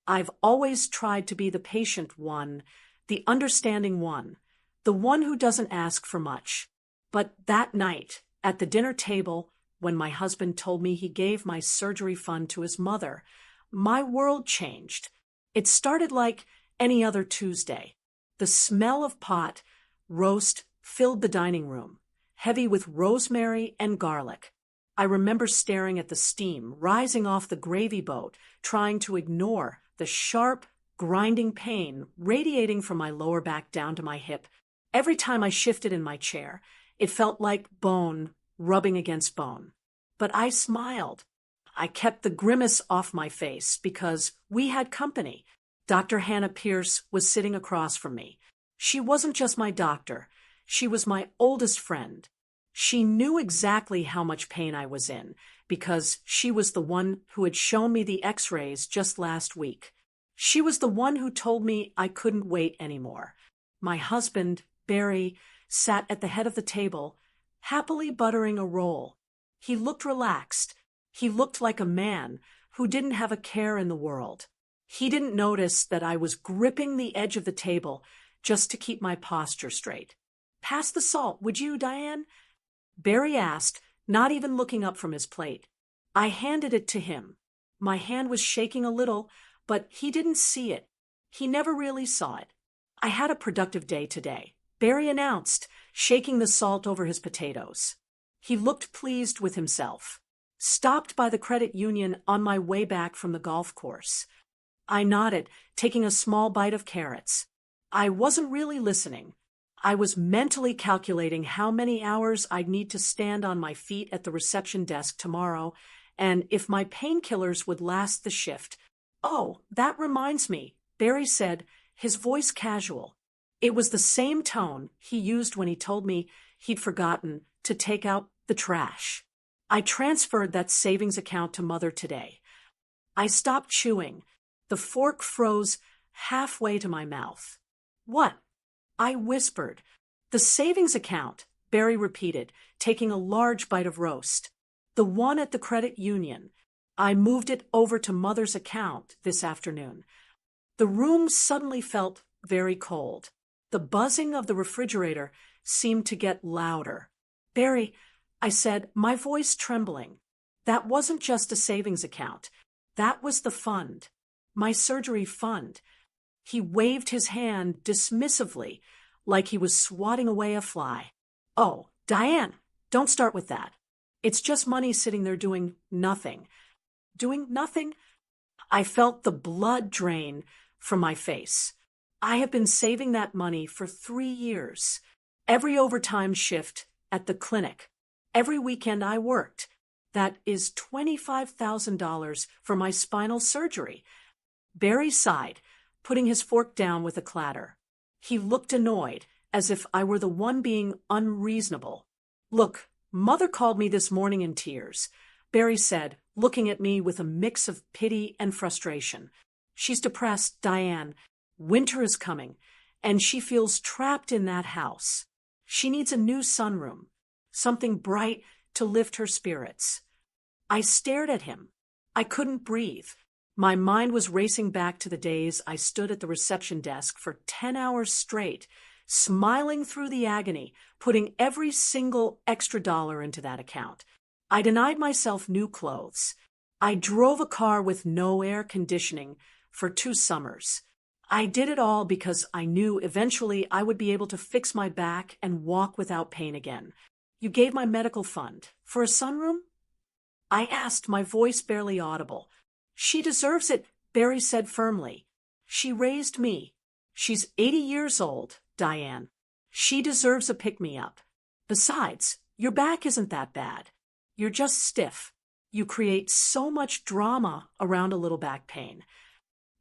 I've always tried to be the patient one, the understanding one, the one who doesn't ask for much. But that night, at the dinner table, when my husband told me he gave my surgery fund to his mother, my world changed. It started like any other Tuesday. The smell of pot roast filled the dining room, heavy with rosemary and garlic. I remember staring at the steam rising off the gravy boat, trying to ignore the sharp, grinding pain radiating from my lower back down to my hip. Every time I shifted in my chair, it felt like bone rubbing against bone. But I smiled. I kept the grimace off my face because we had company. Dr. Hannah Pierce was sitting across from me. She wasn't just my doctor. She was my oldest friend. She knew exactly how much pain I was in because she was the one who had shown me the x-rays just last week. She was the one who told me I couldn't wait anymore. My husband, Barry, sat at the head of the table, happily buttering a roll. He looked relaxed. He looked like a man who didn't have a care in the world. He didn't notice that I was gripping the edge of the table just to keep my posture straight. "Pass the salt, would you, Diane?" Barry asked, not even looking up from his plate. I handed it to him. My hand was shaking a little, but he didn't see it. He never really saw it. "I had a productive day today," Barry announced, shaking the salt over his potatoes. He looked pleased with himself. "Stopped by the credit union on my way back from the golf course." I nodded, taking a small bite of carrots. I wasn't really listening. I was mentally calculating how many hours I'd need to stand on my feet at the reception desk tomorrow, and if my painkillers would last the shift. "Oh, that reminds me," Barry said, his voice casual. It was the same tone he used when he told me he'd forgotten to take out the trash. "I transferred that savings account to Mother today." I stopped chewing. The fork froze halfway to my mouth. "What?" I whispered. "The savings account," Barry repeated, taking a large bite of roast. "The one at the credit union. I moved it over to Mother's account this afternoon." The room suddenly felt very cold. The buzzing of the refrigerator seemed to get louder. "Barry," I said, my voice trembling, "that wasn't just a savings account. That was the fund. My surgery fund." He waved his hand dismissively, like he was swatting away a fly. "Oh, Diane, don't start with that. It's just money sitting there doing nothing." "Doing nothing?" I felt the blood drain from my face. I have been saving that money for 3 years. Every overtime shift at the clinic. Every weekend I worked. That is $25,000 for my spinal surgery. Barry sighed, putting his fork down with a clatter. He looked annoyed, as if I were the one being unreasonable. "Look, Mother called me this morning in tears," Barry said, looking at me with a mix of pity and frustration. "She's depressed, Diane. Winter is coming, and she feels trapped in that house. She needs a new sunroom, something bright to lift her spirits." I stared at him. I couldn't breathe. My mind was racing back to the days I stood at the reception desk for 10 hours straight, smiling through the agony, putting every single extra dollar into that account. I denied myself new clothes. I drove a car with no air conditioning for 2 summers. I did it all because I knew eventually I would be able to fix my back and walk without pain again. "You gave my medical fund for a sunroom?" I asked, my voice barely audible. "She deserves it," Barry said firmly. "She raised me. She's 80 years old, Diane. She deserves a pick-me-up. Besides, your back isn't that bad. You're just stiff. You create so much drama around a little back pain."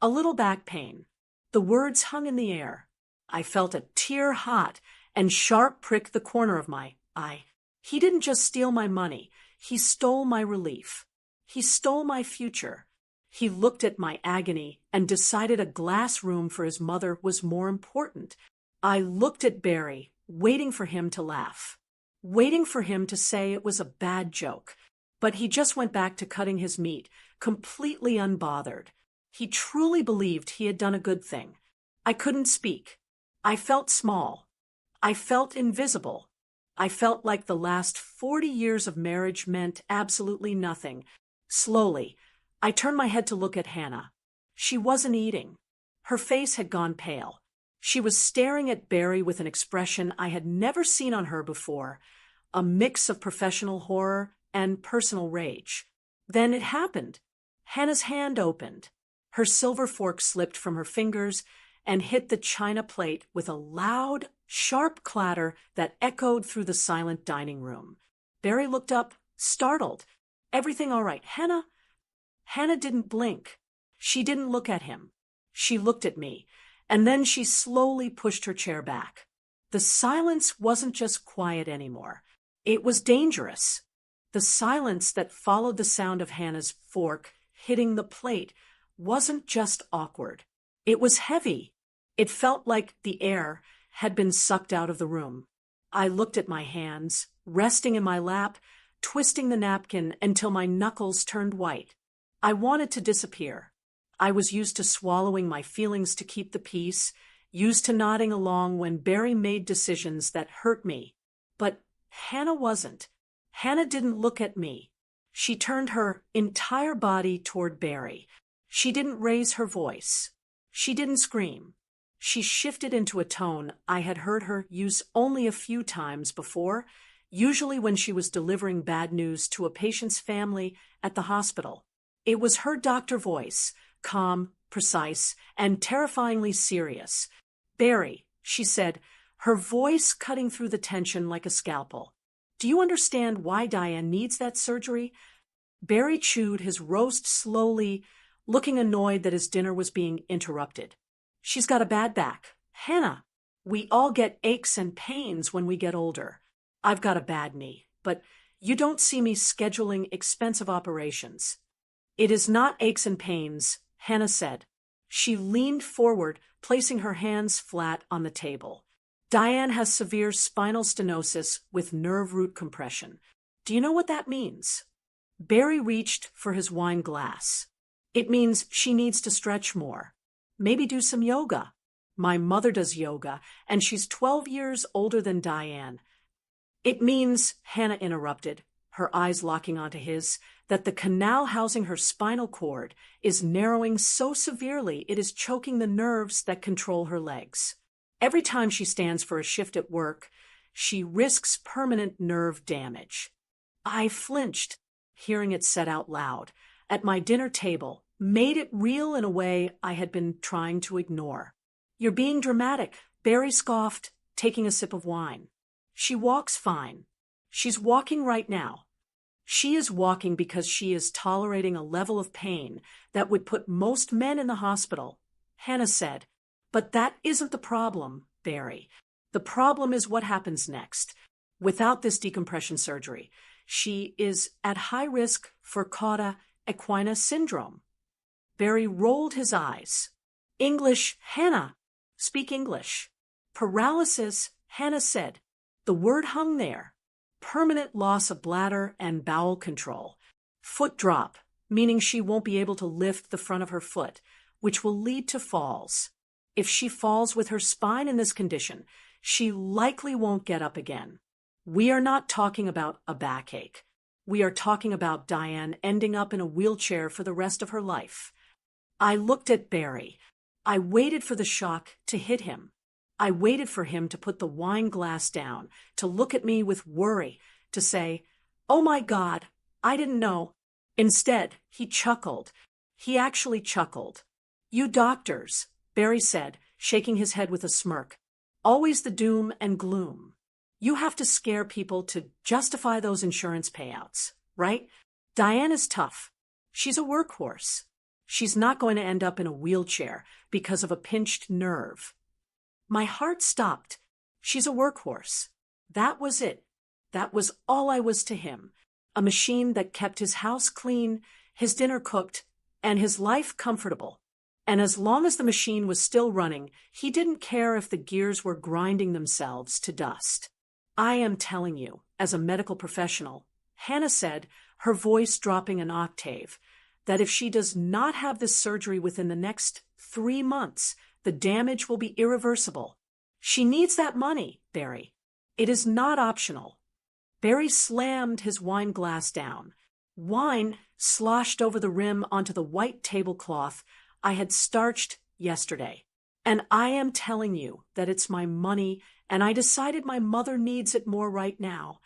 A little back pain. The words hung in the air. I felt a tear hot and sharp prick the corner of my eye. He didn't just steal my money. He stole my relief. He stole my future. He looked at my agony and decided a glass room for his mother was more important. I looked at Barry, waiting for him to laugh, waiting for him to say it was a bad joke. But he just went back to cutting his meat, completely unbothered. He truly believed he had done a good thing. I couldn't speak. I felt small. I felt invisible. I felt like the last 40 years of marriage meant absolutely nothing. Slowly, I turned my head to look at Hannah. She wasn't eating. Her face had gone pale. She was staring at Barry with an expression I had never seen on her before, a mix of professional horror and personal rage. Then it happened. Hannah's hand opened. Her silver fork slipped from her fingers and hit the china plate with a loud, sharp clatter that echoed through the silent dining room. Barry looked up, startled. Everything all right, Hannah? Hannah didn't blink. She didn't look at him. She looked at me, and then she slowly pushed her chair back. The silence wasn't just quiet anymore. It was dangerous. The silence that followed the sound of Hannah's fork hitting the plate wasn't just awkward. It was heavy. It felt like the air had been sucked out of the room. I looked at my hands, resting in my lap, twisting the napkin until my knuckles turned white. I wanted to disappear. I was used to swallowing my feelings to keep the peace, used to nodding along when Barry made decisions that hurt me. But Hannah wasn't. Hannah didn't look at me. She turned her entire body toward Barry. She didn't raise her voice. She didn't scream. She shifted into a tone I had heard her use only a few times before, usually when she was delivering bad news to a patient's family at the hospital. It was her doctor voice, calm, precise, and terrifyingly serious. "Barry," she said, her voice cutting through the tension like a scalpel. "Do you understand why Diane needs that surgery?" Barry chewed his roast slowly, looking annoyed that his dinner was being interrupted. "She's got a bad back. Hannah, we all get aches and pains when we get older. I've got a bad knee, but you don't see me scheduling expensive operations." "It is not aches and pains," Hannah said. She leaned forward, placing her hands flat on the table. "Diane has severe spinal stenosis with nerve root compression. Do you know what that means?" Barry reached for his wine glass. "It means she needs to stretch more. Maybe do some yoga. My mother does yoga, and she's 12 years older than Diane." "It means," Hannah interrupted, her eyes locking onto his, "that the canal housing her spinal cord is narrowing so severely it is choking the nerves that control her legs. Every time she stands for a shift at work, she risks permanent nerve damage." I flinched, hearing it said out loud, at my dinner table, made it real in a way I had been trying to ignore. "You're being dramatic," Barry scoffed, taking a sip of wine. "She walks fine. She's walking right now. She is walking because she is tolerating a level of pain that would put most men in the hospital," Hannah said. "But that isn't the problem, Barry. The problem is what happens next. Without this decompression surgery, she is at high risk for cauda equina syndrome." Barry rolled his eyes. "English, Hannah. Speak English." "Paralysis," Hannah said. The word hung there. "Permanent loss of bladder and bowel control. Foot drop, meaning she won't be able to lift the front of her foot, which will lead to falls. If she falls with her spine in this condition, she likely won't get up again. We are not talking about a backache. We are talking about Diane ending up in a wheelchair for the rest of her life." I looked at Barry. I waited for the shock to hit him. I waited for him to put the wine glass down, to look at me with worry, to say, "Oh my God, I didn't know." Instead, he chuckled. He actually chuckled. "You doctors," Barry said, shaking his head with a smirk, "always the doom and gloom. You have to scare people to justify those insurance payouts, right? Diane is tough. She's a workhorse. She's not going to end up in a wheelchair because of a pinched nerve." My heart stopped. She's a workhorse. That was it. That was all I was to him. A machine that kept his house clean, his dinner cooked, and his life comfortable. And as long as the machine was still running, he didn't care if the gears were grinding themselves to dust. "I am telling you, as a medical professional," Hannah said, her voice dropping an octave, that if she does not have this surgery within the next 3 months, the damage will be irreversible. She needs that money, Barry. It is not optional. Barry slammed his wine glass down. Wine sloshed over the rim onto the white tablecloth I had starched yesterday. And I am telling you that it's my money, and I decided my mother needs it more right now.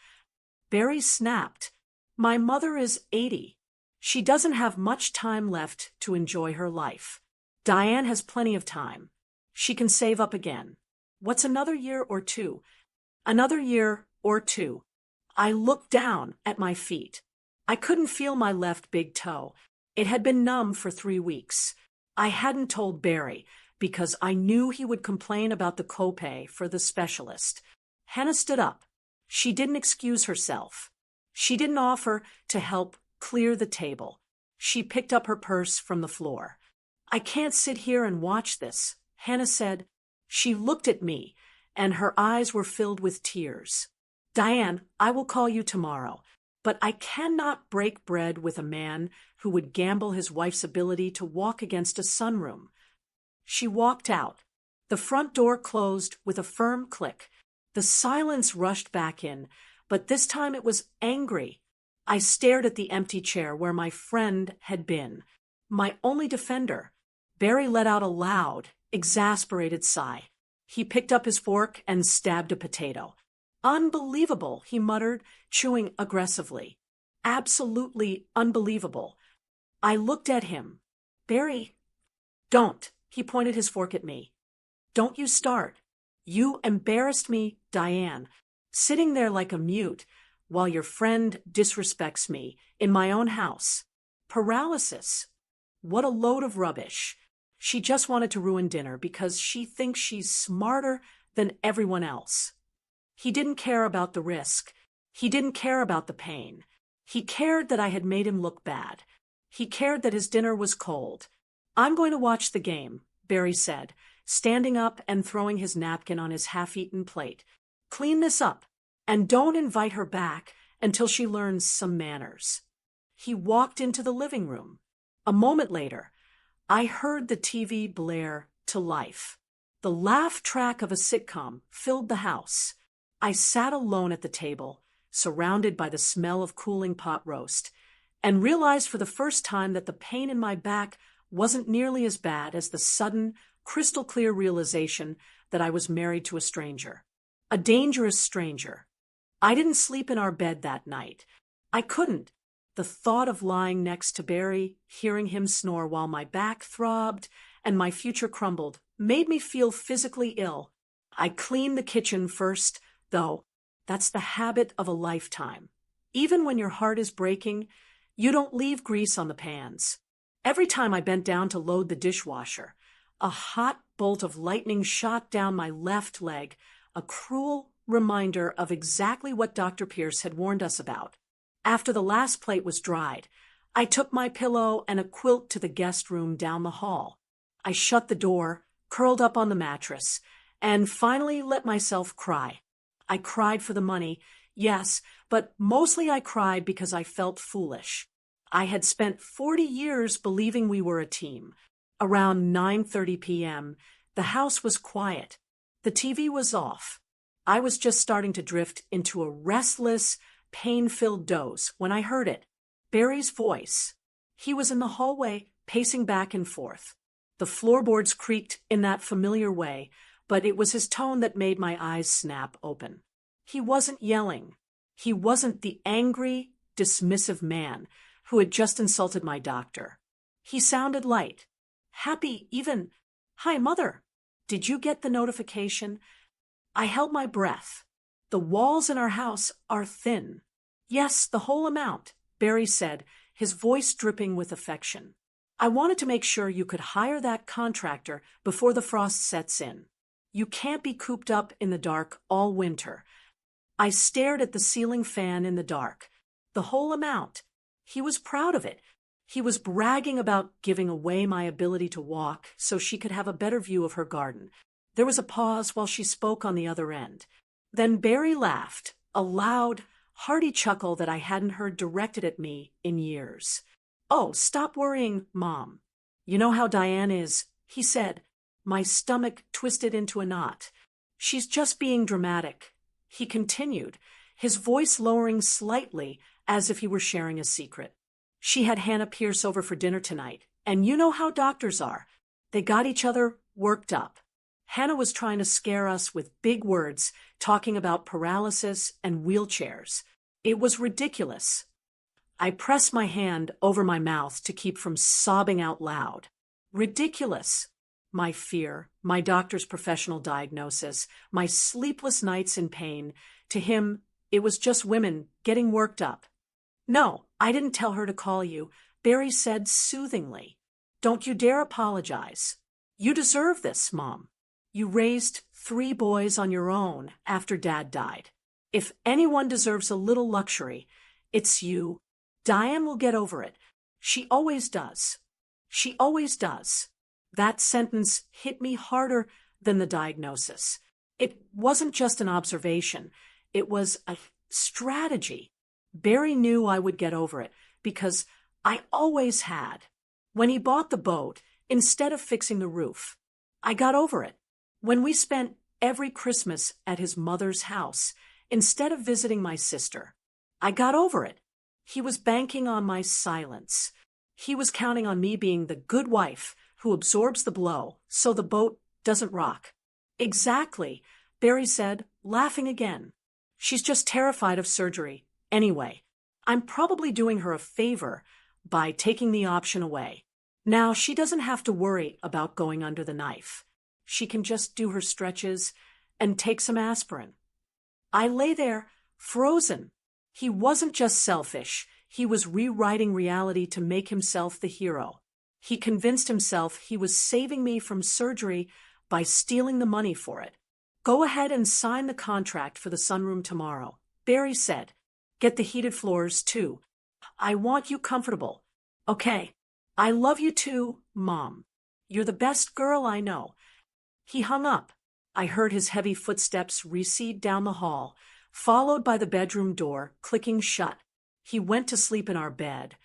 Barry snapped. My mother is 80. She doesn't have much time left to enjoy her life. Diane has plenty of time. She can save up again. What's another year or two? Another year or two. I looked down at my feet. I couldn't feel my left big toe. It had been numb for 3 weeks. I hadn't told Barry because I knew he would complain about the copay for the specialist. Hannah stood up. She didn't excuse herself. She didn't offer to help clear the table. She picked up her purse from the floor. I can't sit here and watch this, Hannah said. She looked at me, and her eyes were filled with tears. Diane, I will call you tomorrow, but I cannot break bread with a man who would gamble his wife's ability to walk against a sunroom. She walked out. The front door closed with a firm click. The silence rushed back in, but this time it was angry. I stared at the empty chair where my friend had been, my only defender. Barry let out a loud, exasperated sigh. He picked up his fork and stabbed a potato. Unbelievable, he muttered, chewing aggressively. Absolutely unbelievable. I looked at him. Barry, don't. He pointed his fork at me. Don't you start. You embarrassed me, Diane, sitting there like a mute while your friend disrespects me in my own house. Paralysis. What a load of rubbish. She just wanted to ruin dinner because she thinks she's smarter than everyone else. He didn't care about the risk. He didn't care about the pain. He cared that I had made him look bad. He cared that his dinner was cold. I'm going to watch the game, Barry said, standing up and throwing his napkin on his half-eaten plate. Clean this up, and don't invite her back until she learns some manners. He walked into the living room. A moment later, I heard the TV blare to life. The laugh track of a sitcom filled the house. I sat alone at the table, surrounded by the smell of cooling pot roast, and realized for the first time that the pain in my back wasn't nearly as bad as the sudden, crystal-clear realization that I was married to a stranger. A dangerous stranger. I didn't sleep in our bed that night. I couldn't. The thought of lying next to Barry, hearing him snore while my back throbbed and my future crumbled, made me feel physically ill. I cleaned the kitchen first, though. That's the habit of a lifetime. Even when your heart is breaking, you don't leave grease on the pans. Every time I bent down to load the dishwasher, a hot bolt of lightning shot down my left leg, a cruel reminder of exactly what Dr. Pierce had warned us about. After the last plate was dried, I took my pillow and a quilt to the guest room down the hall. I shut the door, curled up on the mattress, and finally let myself cry. I cried for the money, yes, but mostly I cried because I felt foolish. I had spent 40 years believing we were a team. Around 9:30 p.m., the house was quiet. The TV was off. I was just starting to drift into a restless, pain-filled doze when I heard it. Barry's voice. He was in the hallway, pacing back and forth. The floorboards creaked in that familiar way, but it was his tone that made my eyes snap open. He wasn't yelling. He wasn't the angry, dismissive man who had just insulted my doctor. He sounded light, happy even. Hi, Mother. Did you get the notification? I held my breath. The walls in our house are thin. Yes, the whole amount, Barry said, his voice dripping with affection. I wanted to make sure you could hire that contractor before the frost sets in. You can't be cooped up in the dark all winter. I stared at the ceiling fan in the dark. The whole amount. He was proud of it. He was bragging about giving away my ability to walk so she could have a better view of her garden. There was a pause while she spoke on the other end. Then Barry laughed, a loud, hearty chuckle that I hadn't heard directed at me in years. "Oh, stop worrying, Mom. You know how Diane is," he said. My stomach twisted into a knot. "She's just being dramatic," he continued, his voice lowering slightly as if he were sharing a secret. "She had Hannah Pierce over for dinner tonight, and you know how doctors are. They got each other worked up. Hannah was trying to scare us with big words, talking about paralysis and wheelchairs. It was ridiculous." I pressed my hand over my mouth to keep from sobbing out loud. Ridiculous. My fear, my doctor's professional diagnosis, my sleepless nights in pain. To him, it was just women getting worked up. "No, I didn't tell her to call you," Barry said soothingly. "Don't you dare apologize. You deserve this, Mom. You raised 3 boys on your own after Dad died. If anyone deserves a little luxury, it's you. Diane will get over it. She always does. She always does." That sentence hit me harder than the diagnosis. It wasn't just an observation. It was a strategy. Barry knew I would get over it because I always had. When he bought the boat, instead of fixing the roof, I got over it. When we spent every Christmas at his mother's house, instead of visiting my sister, I got over it. He was banking on my silence. He was counting on me being the good wife who absorbs the blow so the boat doesn't rock. "Exactly," Barry said, laughing again. "She's just terrified of surgery. Anyway, I'm probably doing her a favor by taking the option away. Now she doesn't have to worry about going under the knife. She can just do her stretches and take some aspirin." I lay there, frozen. He wasn't just selfish. He was rewriting reality to make himself the hero. He convinced himself he was saving me from surgery by stealing the money for it. "Go ahead and sign the contract for the sunroom tomorrow," Barry said. "Get the heated floors, too. I want you comfortable. Okay. I love you too, Mom. You're the best girl I know." He hung up. I heard his heavy footsteps recede down the hall, followed by the bedroom door clicking shut. He went to sleep in our bed,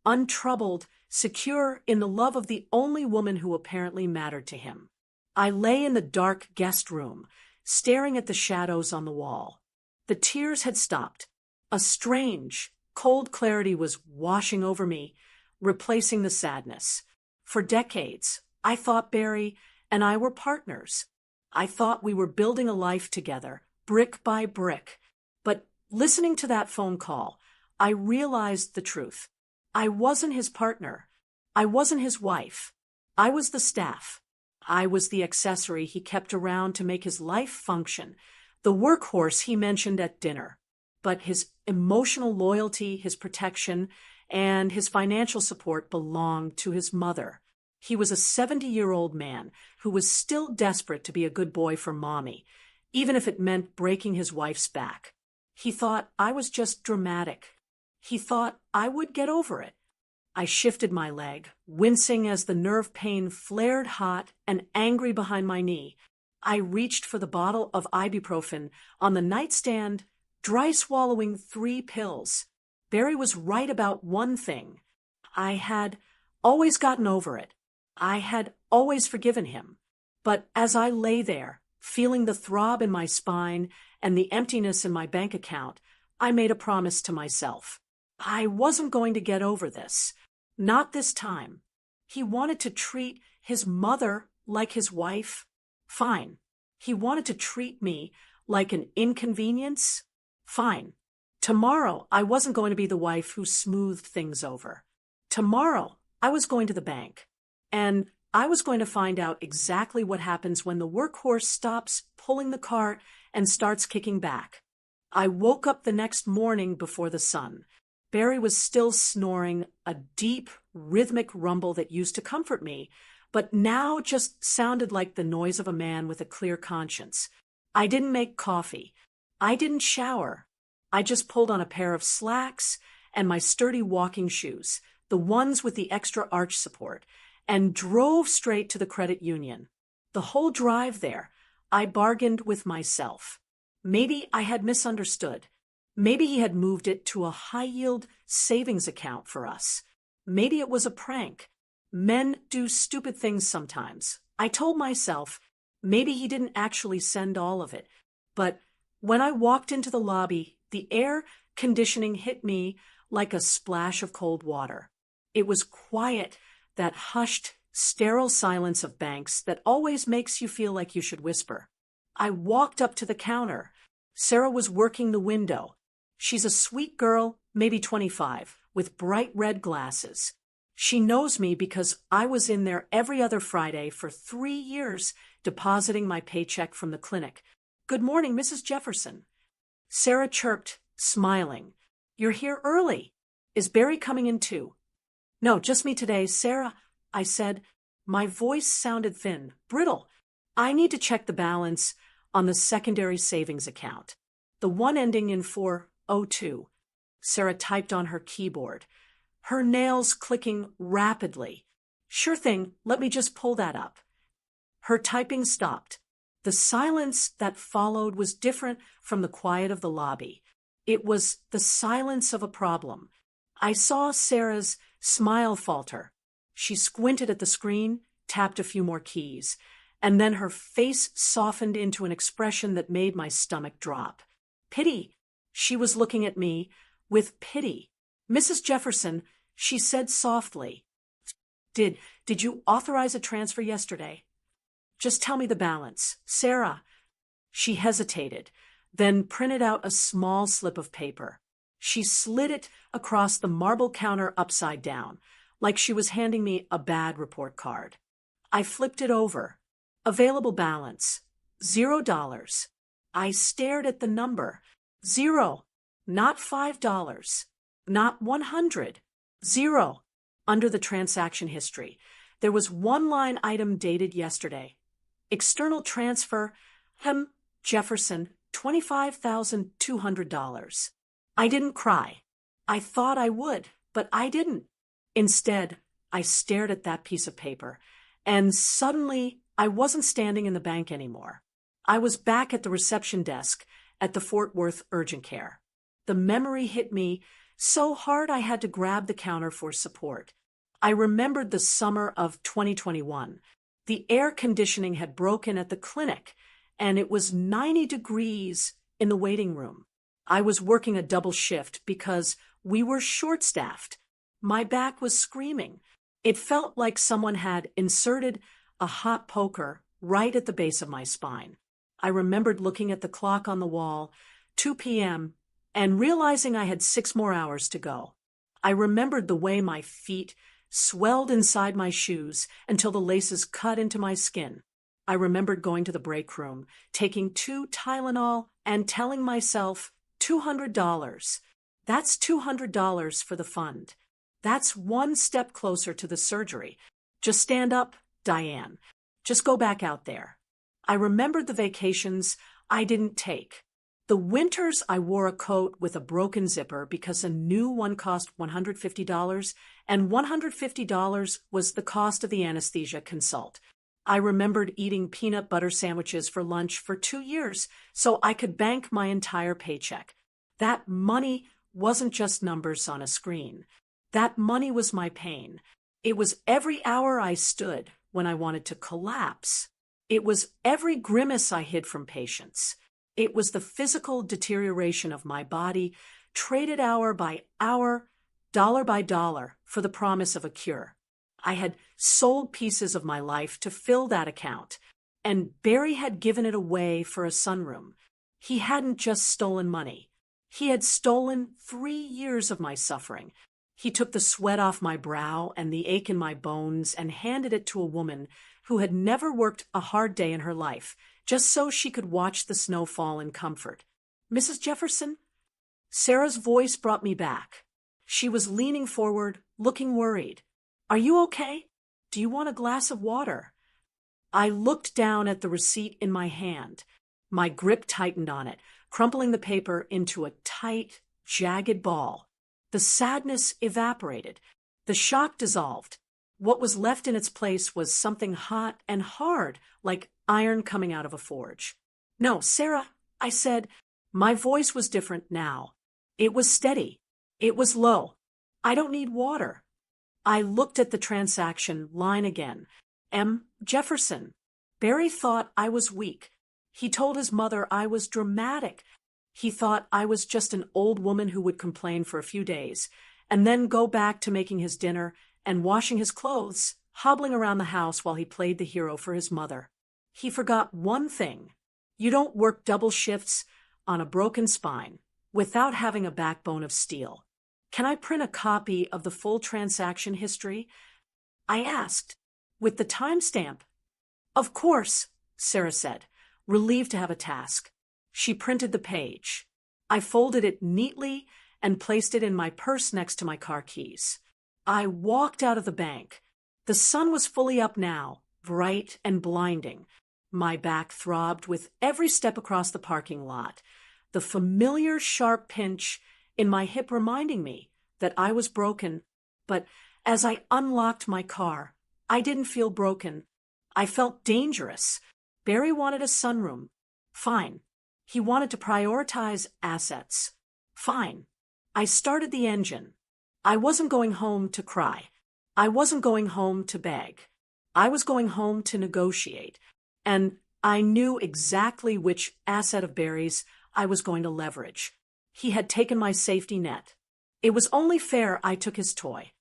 untroubled, secure in the love of the only woman who apparently mattered to him. I lay in the dark guest room, staring at the shadows on the wall. The tears had stopped. A strange, cold clarity was washing over me, replacing the sadness. For decades, I thought Barry and I were partners. I thought we were building a life together, brick by brick. But listening to that phone call, I realized the truth. I wasn't his partner. I wasn't his wife. I was the staff. I was the accessory he kept around to make his life function, the workhorse he mentioned at dinner. But his emotional loyalty, his protection, and his financial support belonged to his mother. He was a 70-year-old man who was still desperate to be a good boy for Mommy, even if it meant breaking his wife's back. He thought I was just dramatic. He thought I would get over it. I shifted my leg, wincing as the nerve pain flared hot and angry behind my knee. I reached for the bottle of ibuprofen on the nightstand, dry swallowing 3 pills. Barry was right about one thing. I had always gotten over it. I had always forgiven him. But as I lay there, feeling the throb in my spine and the emptiness in my bank account, I made a promise to myself. I wasn't going to get over this. Not this time. He wanted to treat his mother like his wife. Fine. He wanted to treat me like an inconvenience. Fine. Tomorrow, I wasn't going to be the wife who smoothed things over. Tomorrow, I was going to the bank. And I was going to find out exactly what happens when the workhorse stops pulling the cart and starts kicking back. I woke up the next morning before the sun. Barry was still snoring, a deep, rhythmic rumble that used to comfort me, but now just sounded like the noise of a man with a clear conscience. I didn't make coffee. I didn't shower. I just pulled on a pair of slacks and my sturdy walking shoes, the ones with the extra arch support, and drove straight to the credit union. The whole drive there, I bargained with myself. Maybe I had misunderstood. Maybe he had moved it to a high-yield savings account for us. Maybe it was a prank. Men do stupid things sometimes. I told myself, maybe he didn't actually send all of it. But when I walked into the lobby, the air conditioning hit me like a splash of cold water. It was quiet, that hushed, sterile silence of banks that always makes you feel like you should whisper. I walked up to the counter. Sarah was working the window. She's a sweet girl, maybe 25, with bright red glasses. She knows me because I was in there every other Friday for 3 years, depositing my paycheck from the clinic. "Good morning, Mrs. Jefferson." Sarah chirped, smiling. "You're here early. Is Barry coming in too?" "No, just me today, Sarah," I said. My voice sounded thin, brittle. "I need to check the balance on the secondary savings account. The one ending in 402. Sarah typed on her keyboard, her nails clicking rapidly. "Sure thing, let me just pull that up." Her typing stopped. The silence that followed was different from the quiet of the lobby. It was the silence of a problem. I saw Sarah's smile falter. She squinted at the screen, tapped a few more keys, and then her face softened into an expression that made my stomach drop. Pity. She was looking at me with pity. "Mrs. Jefferson," she said softly, Did you authorize a transfer yesterday?" "Just tell me the balance." "Sarah." She hesitated, then printed out a small slip of paper. She slid it across the marble counter upside down, like she was handing me a bad report card. I flipped it over. Available balance, $0. I stared at the number. 0, not $5, not 100, 0. Under the transaction history, there was one line item dated yesterday. External transfer, Jefferson, $25,200. I didn't cry. I thought I would, but I didn't. Instead, I stared at that piece of paper, and suddenly I wasn't standing in the bank anymore. I was back at the reception desk at the Fort Worth Urgent Care. The memory hit me so hard I had to grab the counter for support. I remembered the summer of 2021. The air conditioning had broken at the clinic, and it was 90 degrees in the waiting room. I was working a double shift because we were short-staffed. My back was screaming. It felt like someone had inserted a hot poker right at the base of my spine. I remembered looking at the clock on the wall, 2 p.m., and realizing I had 6 more hours to go. I remembered the way my feet swelled inside my shoes until the laces cut into my skin. I remembered going to the break room, taking 2 Tylenol, and telling myself, $200. That's $200 for the fund. That's one step closer to the surgery. Just stand up, Diane. Just go back out there. I remembered the vacations I didn't take. The winters I wore a coat with a broken zipper because a new one cost $150, and $150 was the cost of the anesthesia consult. I remembered eating peanut butter sandwiches for lunch for 2 years so I could bank my entire paycheck. That money wasn't just numbers on a screen. That money was my pain. It was every hour I stood when I wanted to collapse. It was every grimace I hid from patients. It was the physical deterioration of my body, traded hour by hour, dollar by dollar, for the promise of a cure. I had sold pieces of my life to fill that account, and Barry had given it away for a sunroom. He hadn't just stolen money. He had stolen 3 years of my suffering. He took the sweat off my brow and the ache in my bones and handed it to a woman who had never worked a hard day in her life, just so she could watch the snow fall in comfort. "Mrs. Jefferson?" Sarah's voice brought me back. She was leaning forward, looking worried. "Are you okay? Do you want a glass of water?" I looked down at the receipt in my hand. My grip tightened on it, crumpling the paper into a tight, jagged ball. The sadness evaporated. The shock dissolved. What was left in its place was something hot and hard, like iron coming out of a forge. "No, Sarah," I said. My voice was different now. It was steady. It was low. "I don't need water." I looked at the transaction line again. M. Jefferson. Barry thought I was weak. He told his mother I was dramatic. He thought I was just an old woman who would complain for a few days, and then go back to making his dinner and washing his clothes, hobbling around the house while he played the hero for his mother. He forgot one thing. You don't work double shifts on a broken spine without having a backbone of steel. Can I print a copy of the full transaction history? I asked, with the timestamp. Of course, Sarah said, relieved to have a task. She printed the page. I folded it neatly and placed it in my purse next to my car keys. I walked out of the bank. The sun was fully up now, bright and blinding. My back throbbed with every step across the parking lot, the familiar sharp pinch in my hip reminding me that I was broken. But as I unlocked my car, I didn't feel broken. I felt dangerous. Barry wanted a sunroom. Fine. He wanted to prioritize assets. Fine. I started the engine. I wasn't going home to cry. I wasn't going home to beg. I was going home to negotiate. And I knew exactly which asset of Barry's I was going to leverage. He had taken my safety net. It was only fair I took his toy.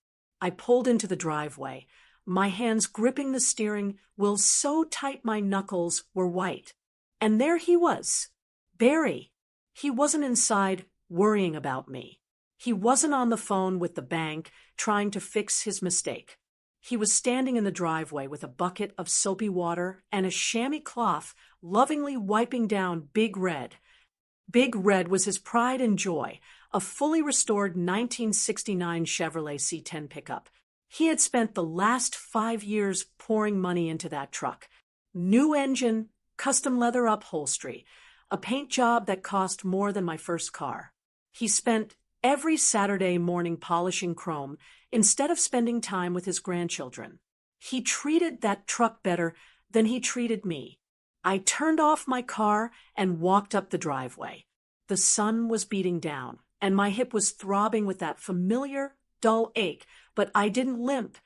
I pulled into the driveway, my hands gripping the steering wheel so tight my knuckles were white. And there he was, Barry. He wasn't inside worrying about me. He wasn't on the phone with the bank trying to fix his mistake. He was standing in the driveway with a bucket of soapy water and a chamois cloth lovingly wiping down Big Red. Big Red was his pride and joy, a fully restored 1969 Chevrolet C10 pickup. He had spent the last 5 years pouring money into that truck. New engine, custom leather upholstery, a paint job that cost more than my first car. He spent every Saturday morning polishing chrome instead of spending time with his grandchildren. He treated that truck better than he treated me. I turned off my car and walked up the driveway. The sun was beating down, and my hip was throbbing with that familiar, dull ache, but I didn't limp.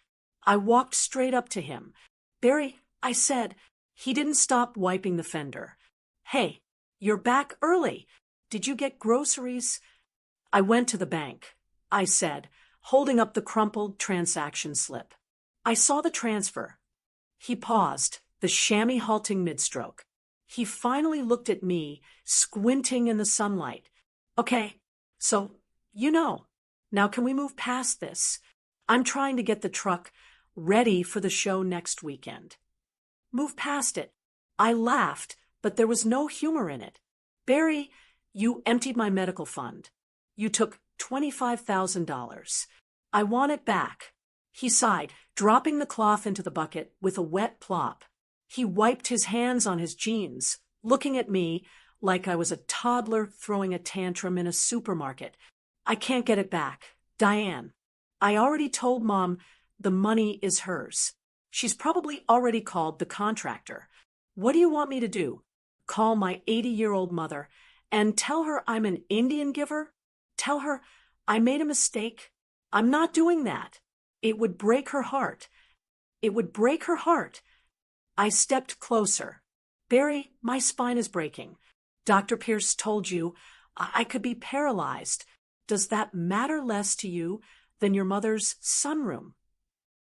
I walked straight up to him. Barry, I said. He didn't stop wiping the fender. Hey, you're back early. Did you get groceries? I went to the bank, I said, holding up the crumpled transaction slip. I saw the transfer. He paused, the chamois halting mid-stroke. He finally looked at me, squinting in the sunlight. Okay, so, now can we move past this? I'm trying to get the truck ready for the show next weekend. Move past it. I laughed, but there was no humor in it. Barry, you emptied my medical fund. You took $25,000. I want it back. He sighed, dropping the cloth into the bucket with a wet plop. He wiped his hands on his jeans, looking at me like I was a toddler throwing a tantrum in a supermarket. I can't get it back. Diane. I already told Mom the money is hers. She's probably already called the contractor. What do you want me to do? Call my 80-year-old mother and tell her I'm an Indian giver? Tell her I made a mistake? I'm not doing that. It would break her heart. It would break her heart. I stepped closer. Barry, my spine is breaking. Dr. Pierce told you I could be paralyzed. Does that matter less to you than your mother's sunroom?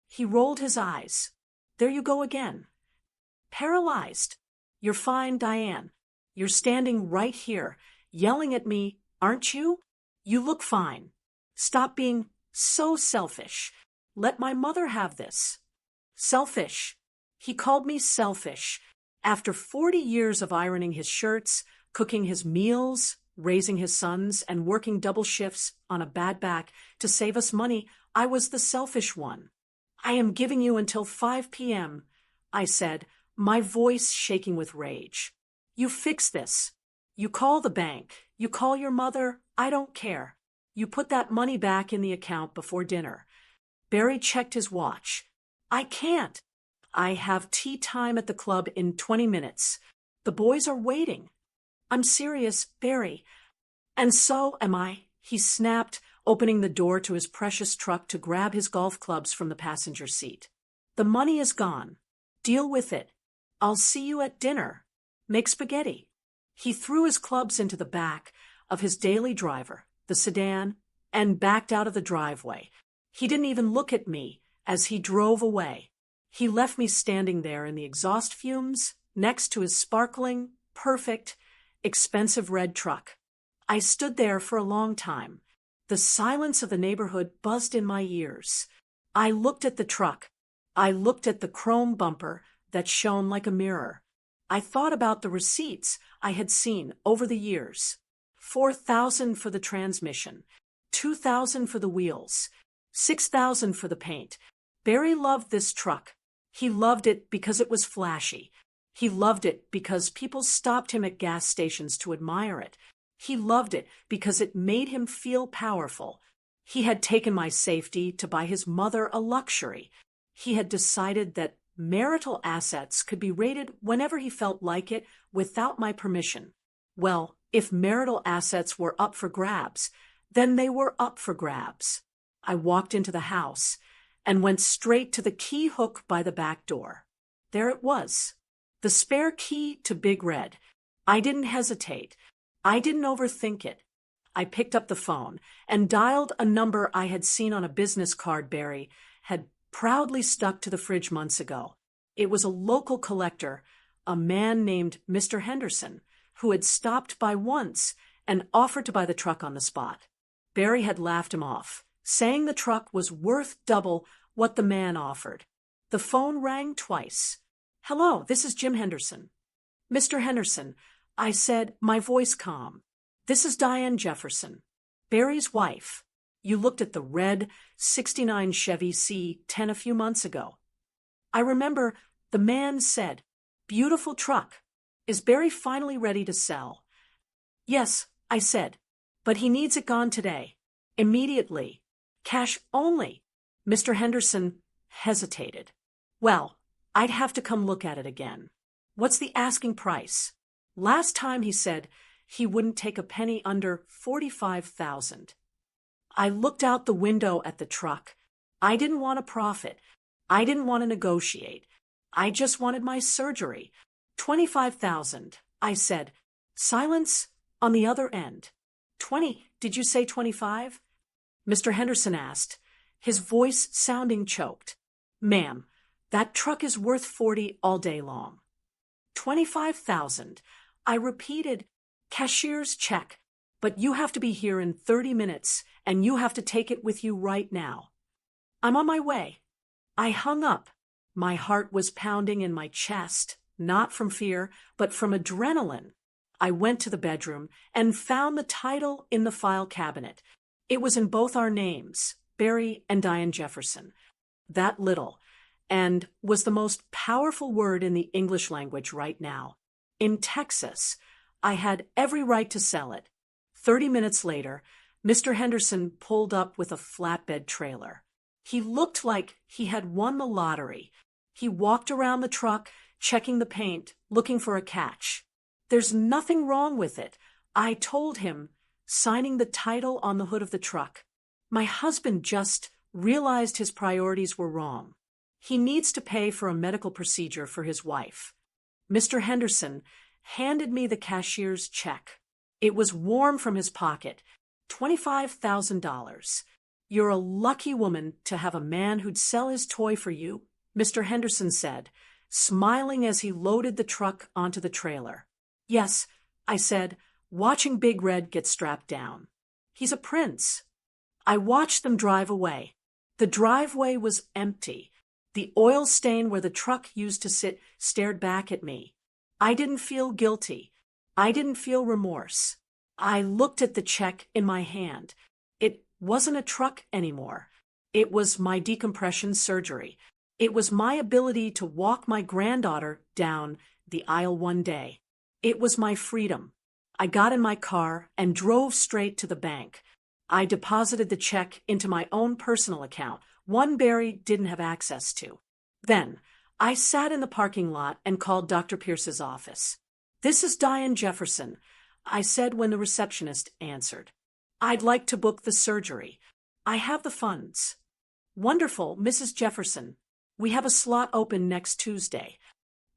He rolled his eyes. There you go again. Paralyzed. You're fine, Diane. You're standing right here, yelling at me, aren't you? You look fine. Stop being so selfish. Let my mother have this. Selfish. He called me selfish. After 40 years of ironing his shirts, cooking his meals, raising his sons, and working double shifts on a bad back to save us money, I was the selfish one. I am giving you until 5 p.m., I said, my voice shaking with rage. You fix this. You call the bank. You call your mother. I don't care. You put that money back in the account before dinner. Barry checked his watch. I can't. I have tea time at the club in 20 minutes. The boys are waiting. I'm serious, Barry. And so am I, he snapped, opening the door to his precious truck to grab his golf clubs from the passenger seat. The money is gone. Deal with it. I'll see you at dinner. Make spaghetti. He threw his clubs into the back of his daily driver, the sedan, and backed out of the driveway. He didn't even look at me as he drove away. He left me standing there in the exhaust fumes next to his sparkling, perfect, expensive red truck. I stood there for a long time. The silence of the neighborhood buzzed in my ears. I looked at the truck. I looked at the chrome bumper that shone like a mirror. I thought about the receipts I had seen over the years. $4,000 for the transmission, $2,000 for the wheels, $6,000 for the paint. Barry loved this truck. He loved it because it was flashy. He loved it because people stopped him at gas stations to admire it. He loved it because it made him feel powerful. He had taken my safety to buy his mother a luxury. He had decided that marital assets could be raided whenever he felt like it without my permission. Well, if marital assets were up for grabs, then they were up for grabs. I walked into the house and went straight to the key hook by the back door. There it was, the spare key to Big Red. I didn't hesitate. I didn't overthink it. I picked up the phone and dialed a number I had seen on a business card Barry had proudly stuck to the fridge months ago. It was a local collector, a man named Mr. Henderson, who had stopped by once and offered to buy the truck on the spot. Barry had laughed him off, saying the truck was worth double what the man offered. The phone rang twice. "Hello, this is Jim Henderson." "Mr. Henderson," I said, my voice calm. "This is Diane Jefferson, Barry's wife. You looked at the red '69 Chevy C10 a few months ago." I remember the man said, "Beautiful truck. Is Barry finally ready to sell?" "Yes," I said, "but he needs it gone today. Immediately. Cash only." Mr. Henderson hesitated. "Well, I'd have to come look at it again. What's the asking price?" Last time he said he wouldn't take a penny under $45,000. I looked out the window at the truck. I didn't want to profit. I didn't want to negotiate. I just wanted my surgery. $25,000, I said. Silence on the other end. 20, did you say 25? Mr. Henderson asked, his voice sounding choked. "Ma'am, that truck is worth 40 all day long." 25,000, I repeated. "Cashier's check, but you have to be here in 30 minutes, and you have to take it with you right now." "I'm on my way." I hung up. My heart was pounding in my chest, not from fear, but from adrenaline. I went to the bedroom and found the title in the file cabinet. It was in both our names, Barry and Diane Jefferson. That little, and was the most powerful word in the English language right now. In Texas, I had every right to sell it. 30 minutes later, Mr. Henderson pulled up with a flatbed trailer. He looked like he had won the lottery. He walked around the truck, checking the paint, looking for a catch. "There's nothing wrong with it," I told him, signing the title on the hood of the truck. "My husband just realized his priorities were wrong. He needs to pay for a medical procedure for his wife." Mr. Henderson handed me the cashier's check. It was warm from his pocket. $25,000. "You're a lucky woman to have a man who'd sell his toy for you," Mr. Henderson said, smiling as he loaded the truck onto the trailer. "Yes," I said, watching Big Red get strapped down. "He's a prince." I watched them drive away. The driveway was empty. The oil stain where the truck used to sit stared back at me. I didn't feel guilty. I didn't feel remorse. I looked at the check in my hand. It wasn't a truck anymore. It was my decompression surgery. It was my ability to walk my granddaughter down the aisle one day. It was my freedom. I got in my car and drove straight to the bank. I deposited the check into my own personal account, one Barry didn't have access to. Then, I sat in the parking lot and called Dr. Pierce's office. "This is Diane Jefferson," I said when the receptionist answered. I'd like to book the surgery. I have the funds. Wonderful, Mrs. Jefferson. We have a slot open next Tuesday.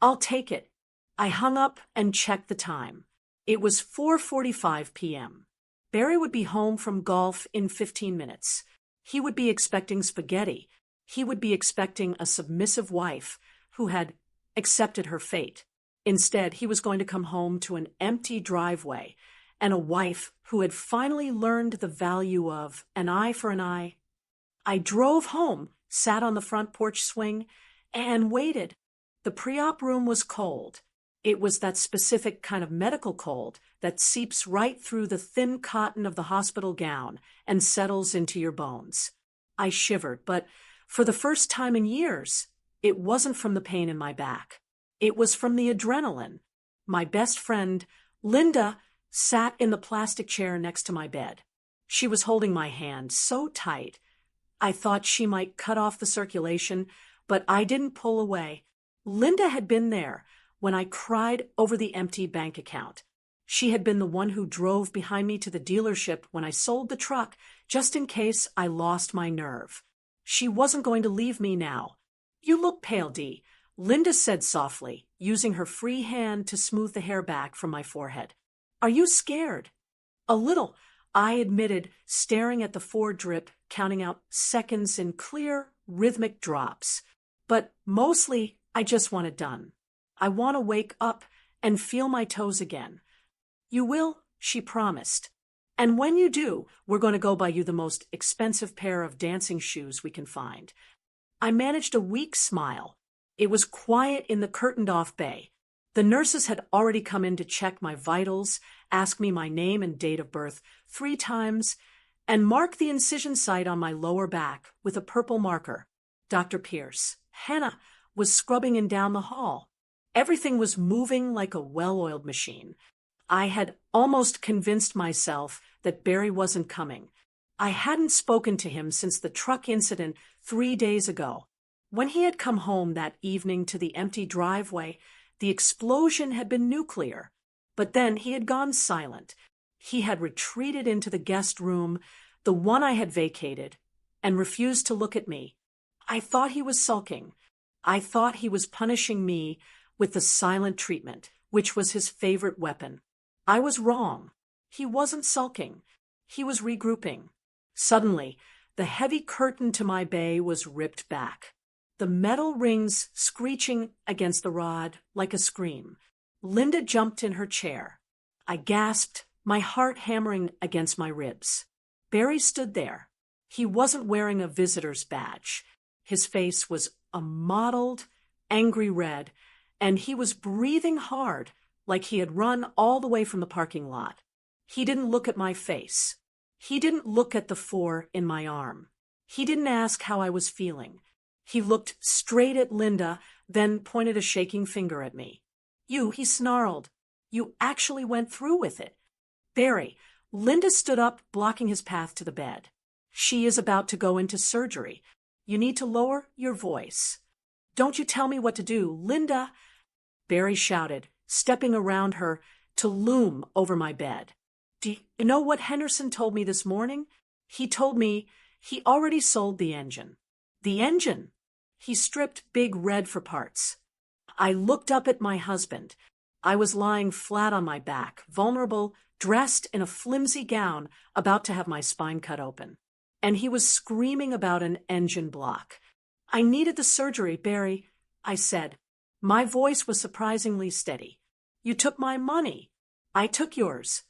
I'll take it. I hung up and checked the time. It was 4:45 p.m. Barry would be home from golf in 15 minutes. He would be expecting spaghetti. He would be expecting a submissive wife who had accepted her fate. Instead, he was going to come home to an empty driveway and a wife who had finally learned the value of an eye for an eye. I drove home, sat on the front porch swing, and waited. The pre-op room was cold. It was that specific kind of medical cold that seeps right through the thin cotton of the hospital gown and settles into your bones. I shivered, but for the first time in years, it wasn't from the pain in my back. It was from the adrenaline. My best friend, Linda, sat in the plastic chair next to my bed. She was holding my hand so tight. I thought she might cut off the circulation, but I didn't pull away. Linda had been there when I cried over the empty bank account. She had been the one who drove behind me to the dealership when I sold the truck, just in case I lost my nerve. She wasn't going to leave me now. You look pale, Dee, Linda said softly, using her free hand to smooth the hair back from my forehead. Are you scared? A little, I admitted, staring at the Ford drip, counting out seconds in clear, rhythmic drops. But mostly, I just want it done. I want to wake up and feel my toes again. You will, she promised. And when you do, we're going to go buy you the most expensive pair of dancing shoes we can find. I managed a weak smile. It was quiet in the curtained-off bay. The nurses had already come in to check my vitals, ask me my name and date of birth 3 times, and mark the incision site on my lower back with a purple marker. Dr. Pierce, Hannah, was scrubbing in down the hall. Everything was moving like a well-oiled machine. I had almost convinced myself that Barry wasn't coming. I hadn't spoken to him since the truck incident 3 days ago. When he had come home that evening to the empty driveway, the explosion had been nuclear. But then he had gone silent. He had retreated into the guest room, the one I had vacated, and refused to look at me. I thought he was sulking. I thought he was punishing me with the silent treatment, which was his favorite weapon. I was wrong. He wasn't sulking. He was regrouping. Suddenly, the heavy curtain to my bay was ripped back. The metal rings screeching against the rod like a scream. Linda jumped in her chair. I gasped, my heart hammering against my ribs. Barry stood there. He wasn't wearing a visitor's badge. His face was a mottled, angry red, and he was breathing hard, like he had run all the way from the parking lot. He didn't look at my face. He didn't look at the 4 in my arm. He didn't ask how I was feeling. He looked straight at Linda, then pointed a shaking finger at me. You, he snarled. You actually went through with it. Barry, Linda stood up, blocking his path to the bed. She is about to go into surgery. You need to lower your voice. Don't you tell me what to do, Linda, Barry shouted, stepping around her to loom over my bed. Do you know what Henderson told me this morning? He told me he already sold the engine. The engine? He stripped Big Red for parts. I looked up at my husband. I was lying flat on my back, vulnerable, dressed in a flimsy gown, about to have my spine cut open. And he was screaming about an engine block. I needed the surgery, Barry, I said. My voice was surprisingly steady. You took my money. I took yours.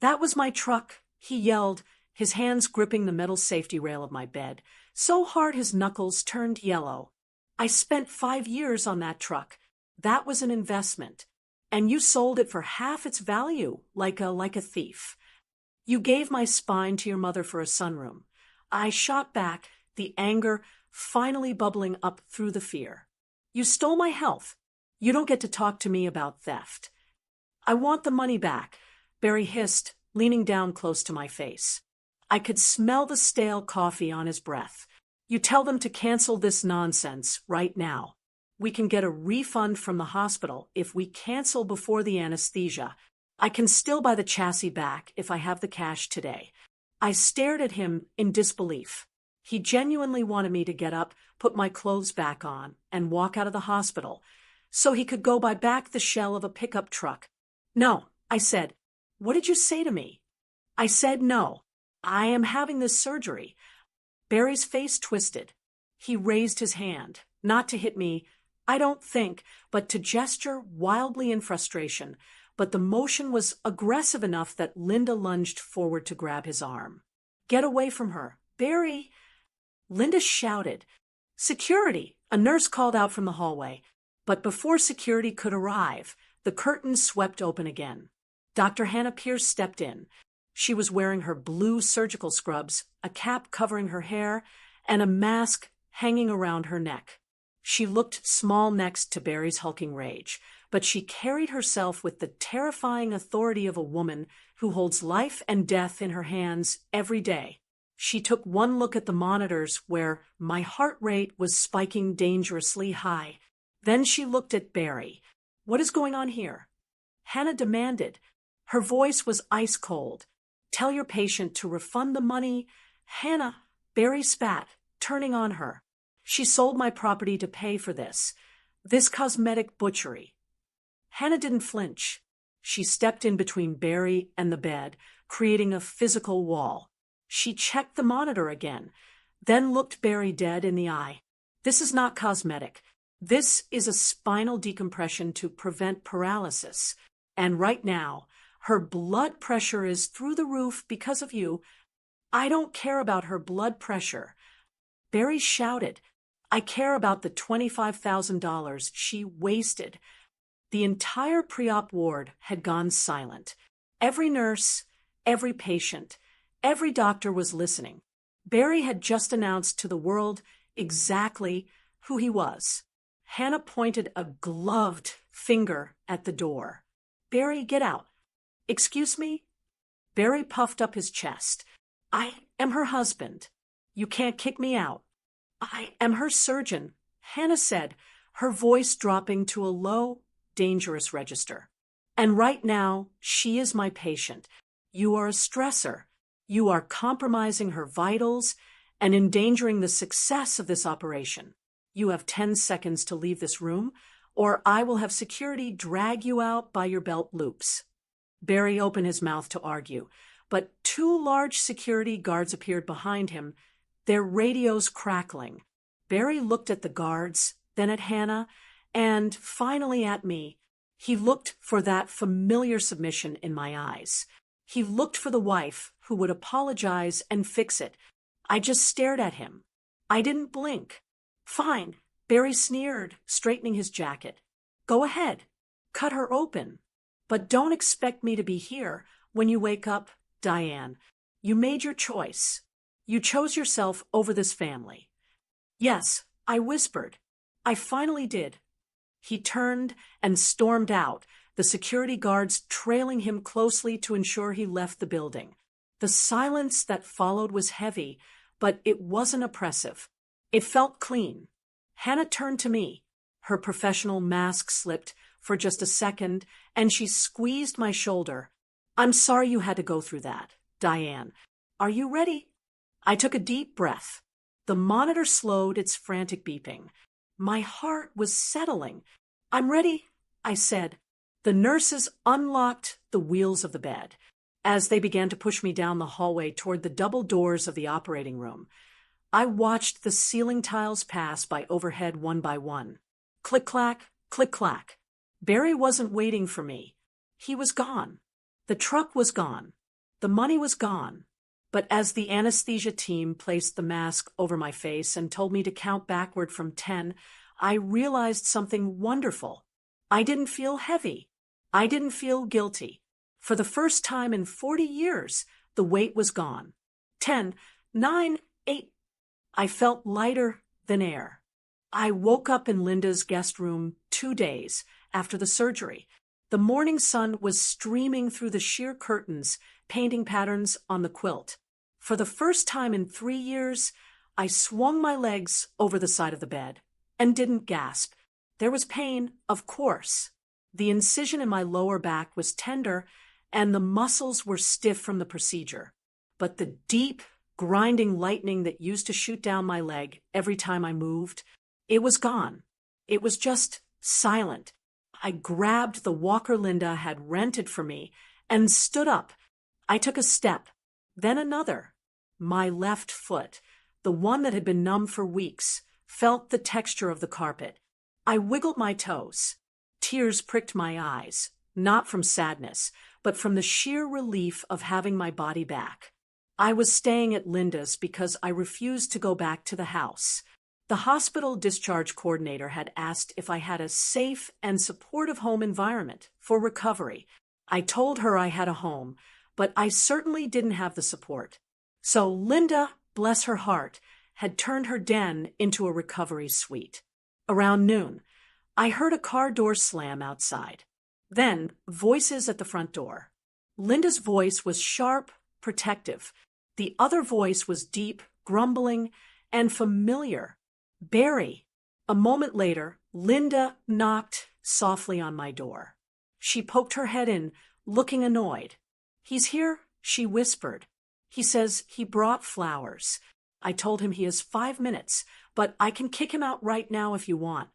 That was my truck, he yelled, his hands gripping the metal safety rail of my bed, so hard his knuckles turned yellow. I spent 5 years on that truck. That was an investment. And you sold it for half its value, like a thief. You gave my spine to your mother for a sunroom. I shot back, the anger finally bubbling up through the fear. You stole my health. You don't get to talk to me about theft. I want the money back, Barry hissed, leaning down close to my face. I could smell the stale coffee on his breath. You tell them to cancel this nonsense right now. We can get a refund from the hospital if we cancel before the anesthesia. I can still buy the chassis back if I have the cash today. I stared at him in disbelief. He genuinely wanted me to get up, put my clothes back on, and walk out of the hospital, so he could go buy back the shell of a pickup truck. No, I said. What did you say to me? I said no. I am having this surgery. Barry's face twisted. He raised his hand, not to hit me, I don't think, but to gesture wildly in frustration. But the motion was aggressive enough that Linda lunged forward to grab his arm. Get away from her. Barry! Linda shouted. Security! A nurse called out from the hallway. But before security could arrive, the curtains swept open again. Dr. Hannah Pierce stepped in. She was wearing her blue surgical scrubs, a cap covering her hair, and a mask hanging around her neck. She looked small next to Barry's hulking rage, but she carried herself with the terrifying authority of a woman who holds life and death in her hands every day. She took one look at the monitors where my heart rate was spiking dangerously high. Then she looked at Barry. What is going on here? Hannah demanded. Her voice was ice cold. Tell your patient to refund the money. Hannah, Barry spat, turning on her. She sold my property to pay for this cosmetic butchery. Hannah didn't flinch. She stepped in between Barry and the bed, creating a physical wall. She checked the monitor again, then looked Barry dead in the eye. This is not cosmetic. This is a spinal decompression to prevent paralysis. And right now, her blood pressure is through the roof because of you. I don't care about her blood pressure. Barry shouted. I care about the $25,000 she wasted. The entire pre-op ward had gone silent. Every nurse, every patient, every doctor was listening. Barry had just announced to the world exactly who he was. Hannah pointed a gloved finger at the door. Barry, get out. Excuse me? Barry puffed up his chest. I am her husband. You can't kick me out. I am her surgeon, Hannah said, her voice dropping to a low, dangerous register. And right now, she is my patient. You are a stressor. You are compromising her vitals and endangering the success of this operation. You have 10 seconds to leave this room, or I will have security drag you out by your belt loops. Barry opened his mouth to argue, but 2 large security guards appeared behind him, their radios crackling. Barry looked at the guards, then at Hannah, and finally at me. He looked for that familiar submission in my eyes. He looked for the wife who would apologize and fix it. I just stared at him. I didn't blink. Fine, Barry sneered, straightening his jacket. Go ahead. Cut her open. But don't expect me to be here when you wake up, Diane. You made your choice. You chose yourself over this family. Yes, I whispered. I finally did. He turned and stormed out, the security guards trailing him closely to ensure he left the building. The silence that followed was heavy, but it wasn't oppressive. It felt clean. Hannah turned to me. Her professional mask slipped for just a second, and she squeezed my shoulder. I'm sorry you had to go through that, Diane. Are you ready? I took a deep breath. The monitor slowed its frantic beeping. My heart was settling. I'm ready, I said. The nurses unlocked the wheels of the bed as they began to push me down the hallway toward the double doors of the operating room. I watched the ceiling tiles pass by overhead one by one. Click-clack, click-clack. Barry wasn't waiting for me. He was gone. The truck was gone. The money was gone. But as the anesthesia team placed the mask over my face and told me to count backward from 10, I realized something wonderful. I didn't feel heavy. I didn't feel guilty. For the first time in 40 years, the weight was gone. 10, 9, 8. I felt lighter than air. I woke up in Linda's guest room 2 days after the surgery. The morning sun was streaming through the sheer curtains, painting patterns on the quilt. For the first time in 3 years, I swung my legs over the side of the bed and didn't gasp. There was pain, of course. The incision in my lower back was tender, and the muscles were stiff from the procedure. but the deep, grinding lightning that used to shoot down my leg every time I moved, it was gone. It was just silent. I grabbed the walker Linda had rented for me and stood up. I took a step, then another. My left foot, the one that had been numb for weeks, felt the texture of the carpet. I wiggled my toes. Tears pricked my eyes, not from sadness, but from the sheer relief of having my body back. I was staying at Linda's because I refused to go back to the house. The hospital discharge coordinator had asked if I had a safe and supportive home environment for recovery. I told her I had a home, but I certainly didn't have the support. So Linda, bless her heart, had turned her den into a recovery suite. Around noon, I heard a car door slam outside. Then, voices at the front door. Linda's voice was sharp, protective. The other voice was deep, grumbling, and familiar. Barry. A moment later, Linda knocked softly on my door. She poked her head in, looking annoyed. "He's here," she whispered. "He says he brought flowers. I told him he has 5 minutes, but I can kick him out right now if you want."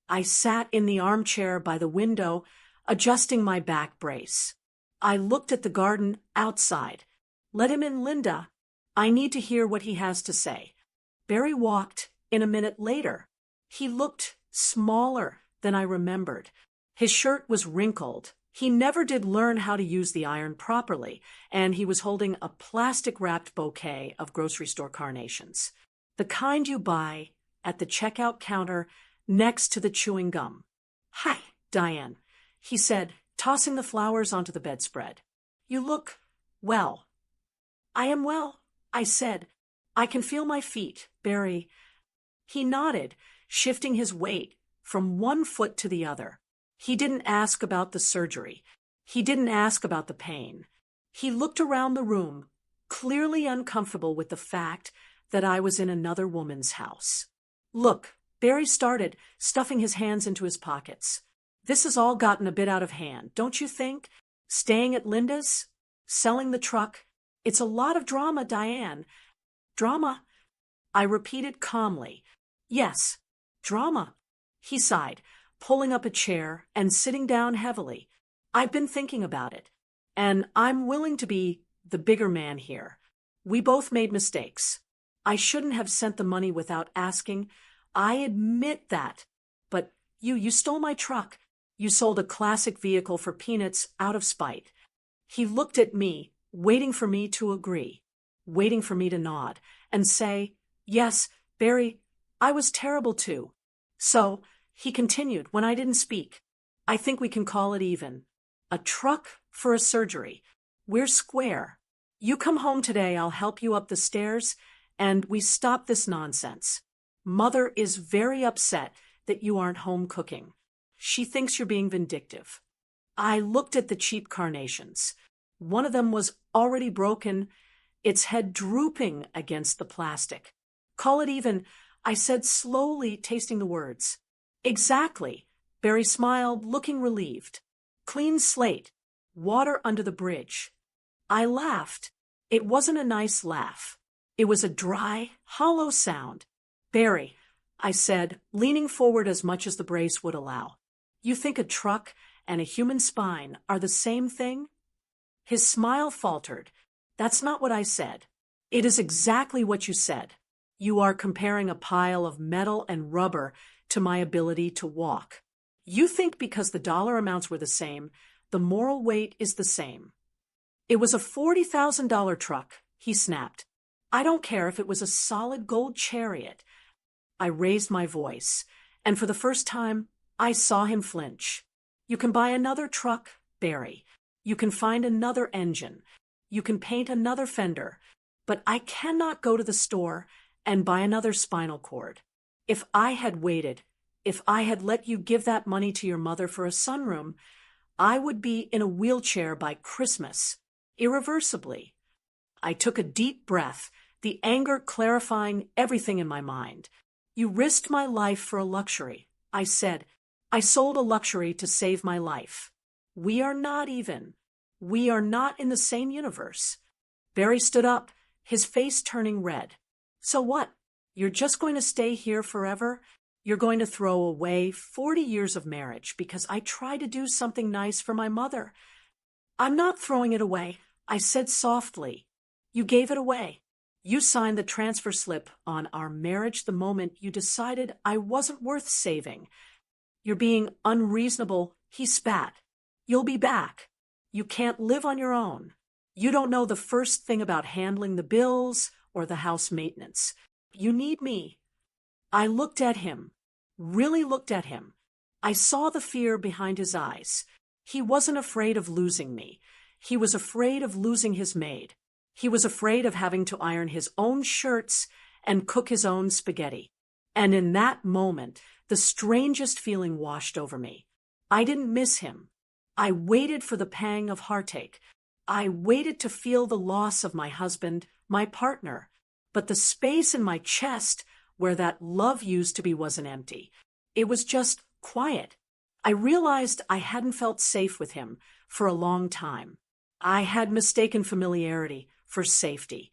I sat in the armchair by the window, adjusting my back brace. I looked at the garden outside. "Let him in, Linda. I need to hear what he has to say." Barry walked in a minute later. He looked smaller than I remembered. His shirt was wrinkled. He never did learn how to use the iron properly, and he was holding a plastic-wrapped bouquet of grocery store carnations, the kind you buy at the checkout counter next to the chewing gum. "Hi, Diane," he said, tossing the flowers onto the bedspread. "You look well." "I am well," I said. "I can feel my feet, Barry." He nodded, shifting his weight from one foot to the other. He didn't ask about the surgery. He didn't ask about the pain. He looked around the room, clearly uncomfortable with the fact that I was in another woman's house. "Look," Barry started, stuffing his hands into his pockets. "This has all gotten a bit out of hand, don't you think? Staying at Linda's? Selling the truck? It's a lot of drama, Diane." "Drama?" I repeated calmly. "Yes, drama." He sighed, pulling up a chair and sitting down heavily. "I've been thinking about it, and I'm willing to be the bigger man here. We both made mistakes. I shouldn't have sent the money without asking. I admit that. But you stole my truck. You sold a classic vehicle for peanuts out of spite." He looked at me, waiting for me to agree, waiting for me to nod and say, "Yes, Barry, I was terrible too." "So," he continued when I didn't speak, "I think we can call it even. A truck for a surgery. We're square. You come home today, I'll help you up the stairs, and we stop this nonsense. Mother is very upset that you aren't home cooking. She thinks you're being vindictive." I looked at the cheap carnations. One of them was already broken, its head drooping against the plastic. "Call it even," I said slowly, tasting the words. "Exactly." Barry smiled, looking relieved. "Clean slate. Water under the bridge." I laughed. It wasn't a nice laugh. It was a dry, hollow sound. "Barry," I said, leaning forward as much as the brace would allow, "you think a truck and a human spine are the same thing?" His smile faltered. "That's not what I said." "It is exactly what you said. You are comparing a pile of metal and rubber to my ability to walk. You think because the dollar amounts were the same, the moral weight is the same." "It was a $40,000 truck," he snapped. "I don't care if it was a solid gold chariot." I raised my voice, and for the first time, I saw him flinch. "You can buy another truck, Barry. You can find another engine. You can paint another fender. But I cannot go to the store and buy another spinal cord. If I had waited, if I had let you give that money to your mother for a sunroom, I would be in a wheelchair by Christmas, irreversibly." I took a deep breath, the anger clarifying everything in my mind. "You risked my life for a luxury," I said. "I sold a luxury to save my life. We are not even. We are not in the same universe." Barry stood up, his face turning red. So what? You're just going to stay here forever? You're going to throw away 40 years of marriage because I tried to do something nice for my mother? I'm not throwing it away, I said softly. You gave it away. You signed the transfer slip on our marriage the moment you decided I wasn't worth saving. You're being unreasonable, he spat. You'll be back. You can't live on your own. You don't know the first thing about handling the bills or the house maintenance. You need me. I looked at him, really looked at him. I saw the fear behind his eyes. He wasn't afraid of losing me. He was afraid of losing his maid. He was afraid of having to iron his own shirts and cook his own spaghetti. And in that moment, the strangest feeling washed over me. I didn't miss him. I waited for the pang of heartache. I waited to feel the loss of my husband, my partner. But the space in my chest where that love used to be wasn't empty. It was just quiet. I realized I hadn't felt safe with him for a long time. I had mistaken familiarity for safety.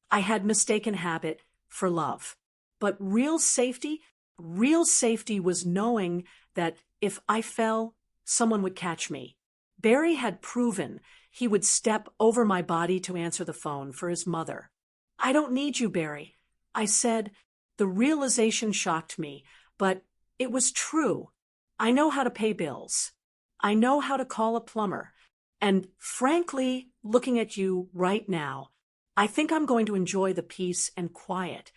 I had mistaken habit for love. But real safety was knowing that if I fell, someone would catch me. Barry had proven he would step over my body to answer the phone for his mother. I don't need you, Barry, I said. The realization shocked me, but it was true. I know how to pay bills. I know how to call a plumber. And frankly, looking at you right now, I think I'm going to enjoy the peace and quiet.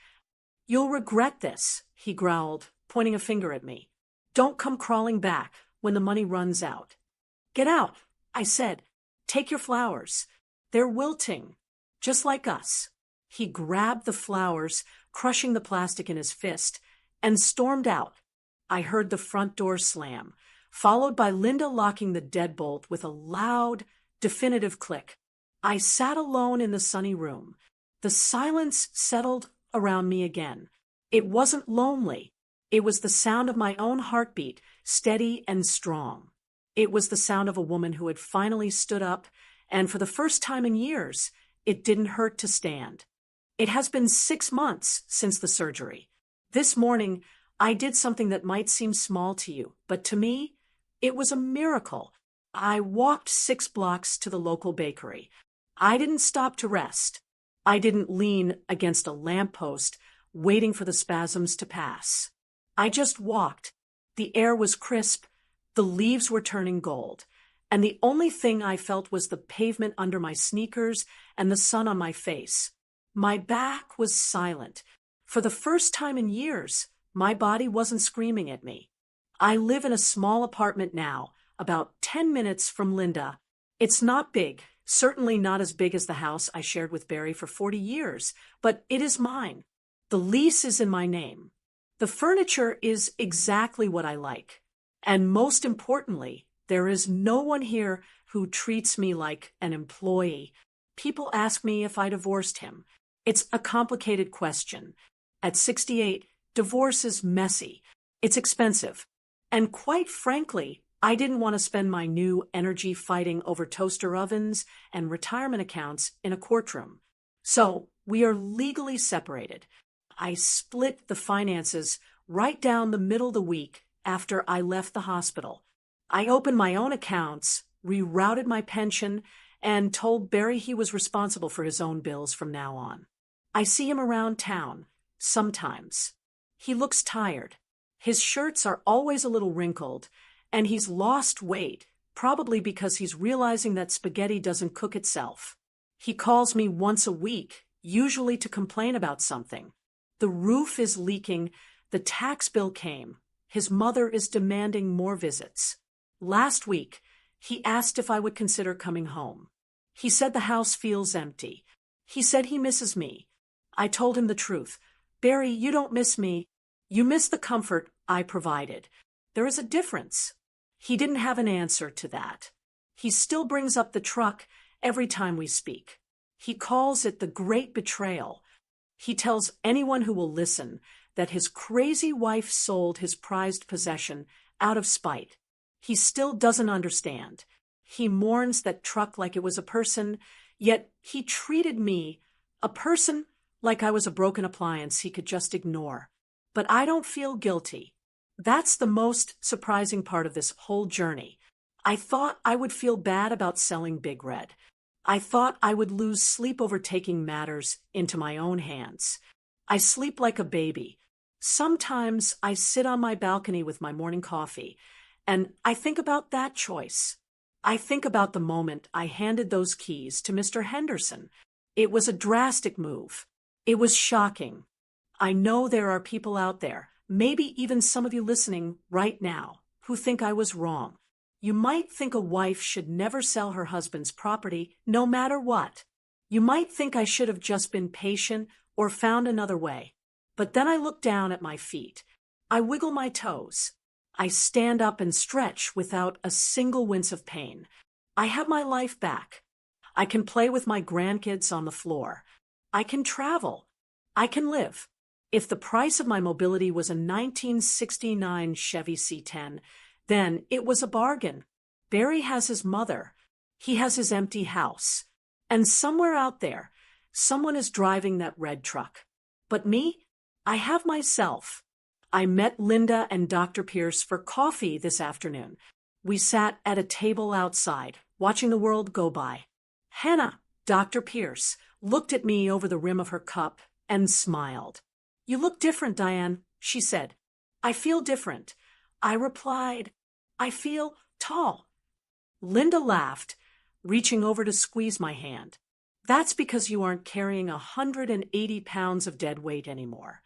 You'll regret this, he growled, pointing a finger at me. Don't come crawling back when the money runs out. Get out, I said. Take your flowers. They're wilting, just like us. He grabbed the flowers, crushing the plastic in his fist, and stormed out. I heard the front door slam, followed by Linda locking the deadbolt with a loud, definitive click. I sat alone in the sunny room. The silence settled around me again. It wasn't lonely. It was the sound of my own heartbeat, steady and strong. It was the sound of a woman who had finally stood up, and for the first time in years, it didn't hurt to stand. It has been 6 months since the surgery. This morning, I did something that might seem small to you, but to me, it was a miracle. I walked 6 blocks to the local bakery. I didn't stop to rest. I didn't lean against a lamppost, waiting for the spasms to pass. I just walked. The air was crisp, the leaves were turning gold, and the only thing I felt was the pavement under my sneakers and the sun on my face. My back was silent. For the first time in years, my body wasn't screaming at me. I live in a small apartment now, about 10 minutes from Linda. It's not big, certainly not as big as the house I shared with Barry for 40 years, but it is mine. The lease is in my name. The furniture is exactly what I like. And most importantly, there is no one here who treats me like an employee. People ask me if I divorced him. It's a complicated question. At 68, divorce is messy. It's expensive. And quite frankly, I didn't want to spend my new energy fighting over toaster ovens and retirement accounts in a courtroom. So we are legally separated. I split the finances right down the middle of the week after I left the hospital. I opened my own accounts, rerouted my pension, and told Barry he was responsible for his own bills from now on. I see him around town, sometimes. He looks tired. His shirts are always a little wrinkled, and he's lost weight, probably because he's realizing that spaghetti doesn't cook itself. He calls me once a week, usually to complain about something. The roof is leaking, the tax bill came. His mother is demanding more visits. Last week, he asked if I would consider coming home. He said the house feels empty. He said he misses me. I told him the truth. Barry, you don't miss me. You miss the comfort I provided. There is a difference. He didn't have an answer to that. He still brings up the truck every time we speak. He calls it the great betrayal. He tells anyone who will listen that his crazy wife sold his prized possession out of spite. He still doesn't understand. He mourns that truck like it was a person, Yet he treated me, a person, like I was a broken appliance he could just ignore. But I don't feel guilty. That's the most surprising part of this whole journey. I thought I would feel bad about selling Big Red. I thought I would lose sleep over taking matters into my own hands. I sleep like a baby. Sometimes I sit on my balcony with my morning coffee, and I think about that choice. I think about the moment I handed those keys to Mr. Henderson. It was a drastic move. It was shocking. I know there are people out there, maybe even some of you listening right now, who think I was wrong. You might think a wife should never sell her husband's property, no matter what. You might think I should have just been patient or found another way. But then I look down at my feet. I wiggle my toes. I stand up and stretch without a single wince of pain. I have my life back. I can play with my grandkids on the floor. I can travel. I can live. If the price of my mobility was a 1969 Chevy C10, then it was a bargain. Barry has his mother. He has his empty house. And somewhere out there, someone is driving that red truck. But me? I have myself. I met Linda and Dr. Pierce for coffee this afternoon. We sat at a table outside, watching the world go by. Hannah, Dr. Pierce, looked at me over the rim of her cup and smiled. "You look different, Diane," she said. "I feel different." I replied, "I feel tall." Linda laughed, reaching over to squeeze my hand. "That's because you aren't carrying 180 pounds of dead weight anymore."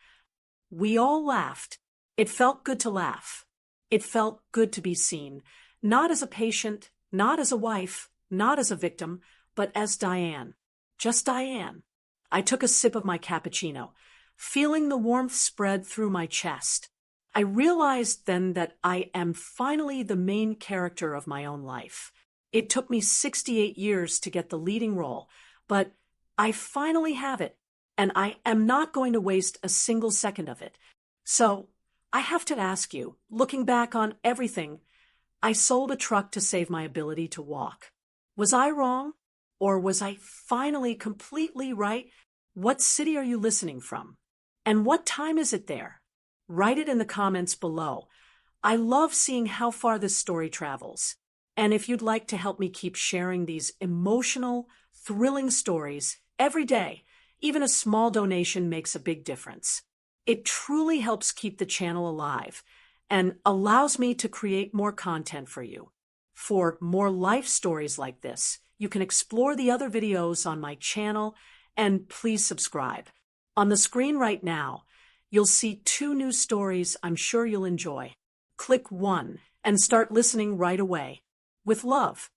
We all laughed. It felt good to laugh. It felt good to be seen, not as a patient, not as a wife, not as a victim, but as Diane. Just Diane. I took a sip of my cappuccino, feeling the warmth spread through my chest. I realized then that I am finally the main character of my own life. It took me 68 years to get the leading role, but I finally have it, and I am not going to waste a single second of it. So, I have to ask you, looking back on everything, I sold a truck to save my ability to walk. Was I wrong? Or was I finally completely right? What city are you listening from? And what time is it there? Write it in the comments below. I love seeing how far this story travels. And if you'd like to help me keep sharing these emotional, thrilling stories every day, even a small donation makes a big difference. It truly helps keep the channel alive and allows me to create more content for you. For more life stories like this, you can explore the other videos on my channel, and please subscribe. On the screen right now, you'll see 2 new stories I'm sure you'll enjoy. Click one and start listening right away. With love.